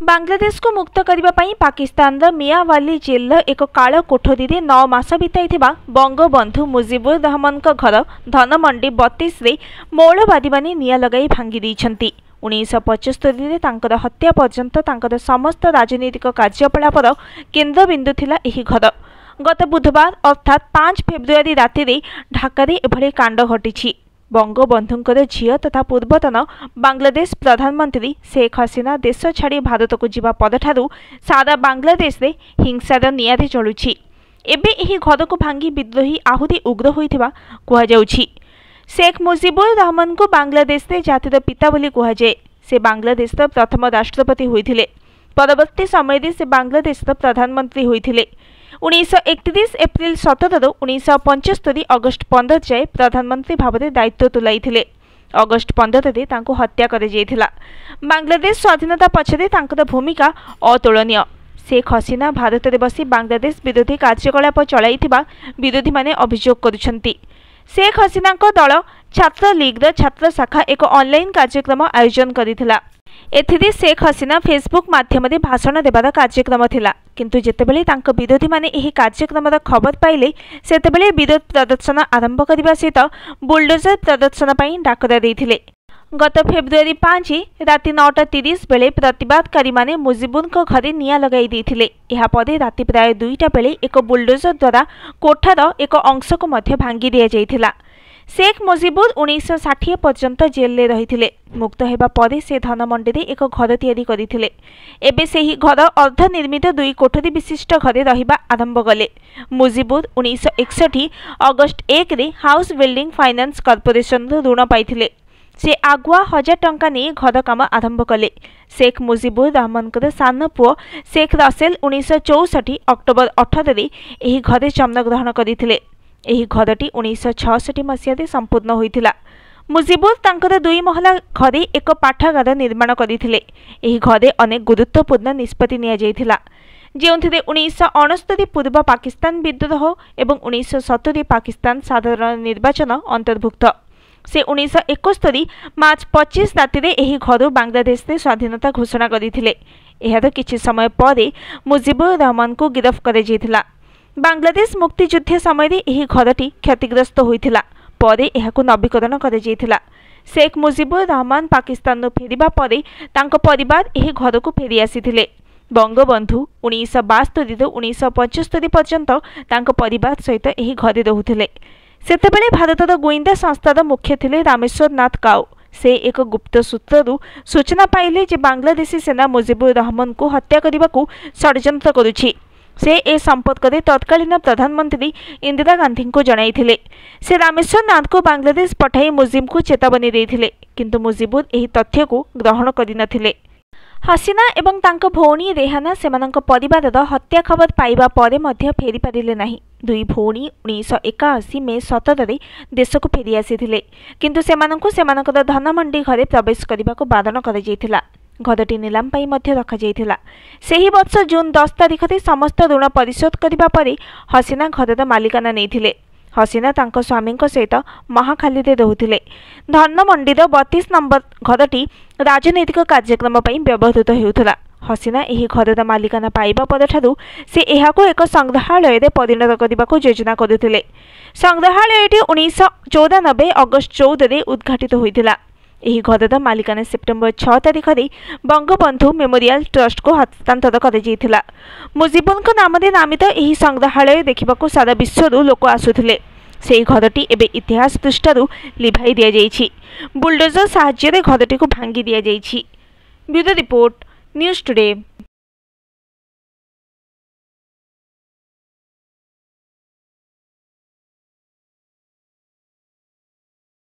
बांग्लादेश को मुक्त करने पाकिस्तान मियावाली जेल एक काल कोठरी 9 मास बिताई बंगबंधु मुजिबुर रहमान घर धनमंडी 32 रे मौलवादी माने निया लगाई भांगी देइछंती। 1975 हत्या पर्यंत समस्त राजनीतिक कार्यकलापर केन्द्रबिंदु थिला एही घर। गत बुधवार अर्थात 5 फेब्रुआरी राति रे ढाका रे एभली कांड घटिछि। बंगबंधुंकर झियो तथा पूर्वतन बांग्लादेश प्रधानमंत्री शेख हसीना देश छाड़ी भारत को जीवा पदठारु सारा बांग्लादेश रे हिंसार निआरे चलुछि। एबे एही घर को भांगी विद्रोही आहुरी उग्र होइथिबा कुहा जाउछि। शेख मुजिबुर रहमान को बांग्लादेश रे जातिर पिता बोली कुहा जाए। से बांग्लादेश प्रथम राष्ट्रपति होइथिले। परवर्ती समय से बांग्लादेश प्रधानमंत्री होइथिले। 1931 एप्रिल 17 1975 अगस्ट 15 जाए प्रधानमंत्री भाव में दायित्व तुलाई। अगस्ट 15 रे तांको हत्या कर जाइथिला। बांग्लादेश स्वाधीनता पछरे तांकर भूमिका अतुलनीय। शेख हसीना भारत में बसी बांग्लादेश विरोधी कार्यकलाप चलाइथिबा विरोधी माने अभियोग करुछंती। शेख हसीना को दल छात्र लीग छात्र शाखा एक ऑनलाइन कार्यक्रम आयोजन करिथिला। एथिरे शेख हसीना फेसबुक माध्यम भाषण देवार कार्यक्रम थिला। किंतु जेतेबेले तांको विरोधी माने एही कार्यक्रम खबर पाइले सेतेबेले विरोध प्रदर्शन आरंभ करने सहित बुलडोजर प्रदर्शन पई डाकरा देइथिले। गत फेब्रुआरी 5 राति 9:30 बेले प्रतिवादकारी माने मुजिबुर घरे निया लगाई देइथिले। एहा परे राति प्राय 2टा बेले एक बुलडोजर द्वारा कोठार एक अंश को मध्य भांगी दिया जाइथिला। शेख मुजिबुर 1960 पर्यंत जेल में रही। मुक्त होगा पर से धनमंडी रे एक घर तैयारी करथिले। एबे सेही घर अर्धनिर्मित 2 कोठरी विशिष्ट घरे रहिबा आरंभ कले। मुजिबुर 1961 अगस्ट 1 रे हाउस बिल्डिंग फाइनेंस कॉर्पोरेशन ऋण पाइथिले। से आगुआ 1000 टंका नहीं घर काम आरंभ कले। शेख मुजिबुर रहमान सान पुओ शेख रसेल 1964 अक्टोबर 18 रे एही घरे जन्मग्रहण करथिले। एही घरटी 1966 मसीह संपूर्ण होइथिला। मुजिबुर तांकर 2 महला घरे एक पाठागार निर्माण करथिले। एही घरे अनेक गुरुत्वपूर्ण निष्पत्ति निया जाइथिला, जेउथिरे 1969 पूर्व पाकिस्तान विद्रोह एवं 1970 पाकिस्तान साधारण निर्वाचन अंतर्भुक्त। से 1971 मार्च 25 राति रे एही घरु बांग्लादेश रे स्वाधीनता घोषणा करथिले। एहार किछि समय परे मुजिबुर रहमान को गिरफ्त कर जाइथिला। बांग्लादेश मुक्तियुद्ध समय यह घरटी क्षतिग्रस्त होइथिला। परे एहाकु नवीकरण कर जाइथिला। शेख मुजिबुर रहमान पाकिस्तान फेरिबा परे तांको परिवार यह घर को फेरी आसीथिले। बंगबंधु 1972 ରୁ 1975 पर्यंत तांको परिवार सहित यह घरे रहुथिले। सेतेबेले भारतर गोइंदा संस्थार मुख्य थिले रामेश्वर नाथ काओ। से एक गुप्त सूत्रु सूचना पाइले जे बांग्लादेशी सेना मुजिबुर रहमान को हत्या करने षड्यंत्र करुछि। से ए संपर्क में तत्कालीन प्रधानमंत्री इंदिरा गांधी को जणाइथिले। से रामेश्वर नाथ को बांग्लादेश पठाई मुजिब को चेतावनी देइथिले, किंतु मुजिबुर एही तथ्य को ग्रहण करिनथिले। हसीना एवं तांको भौणी रेहाना सेमानंको परिवारर हत्या खबर पाइबा परे मध्य फेरी पारिले नाही। 2 भौणी 1981 मे 17 रे देश को फेरी आसीथिले, किंतु सेमानंको सेमानकर धनमंडी घरे प्रवेश करबाको बारण कर जाइथिला। घरटी नीलाम पाई मध्य रखा जाइथिला। सेही वर्ष जून 10 तारिख रे समस्त ऋण परिशोध करबा परे हसीना घरर मालिकाना नेइथिले। हसीना तांको स्वामी सहित महाखाली रे रहुथिले। धनमंडीर 32 नंबर घरटी राजनैतिक कार्यक्रम पई व्यवहृत हेउथला। हसीना एही घरर मालिकाना पाइबा परठारु से एहाको एक संग्रहालय रे परिणत करबाको योजना करुथिले। संग्रहालयटी 1994 अगस्ट 14 रे उद्घाटित होइथिला। एही घरर मालिकाना सेप्टेम्बर 6 तारिख रे बंगबंधु मेमोरियल ट्रस्ट को हस्तांतर कर जाइथिला। मुजिबुर नाम रे नामित एही संग्रहालय देखिबाको सारा विश्वरू लोक आसुथिले। सेही घरटी एबे इतिहास पृष्ठरू लिभाई दिया जाइछि। बुलडोजर साहाय्य रे घरटी को भांगी दिया जाइछि। Bureau report News today.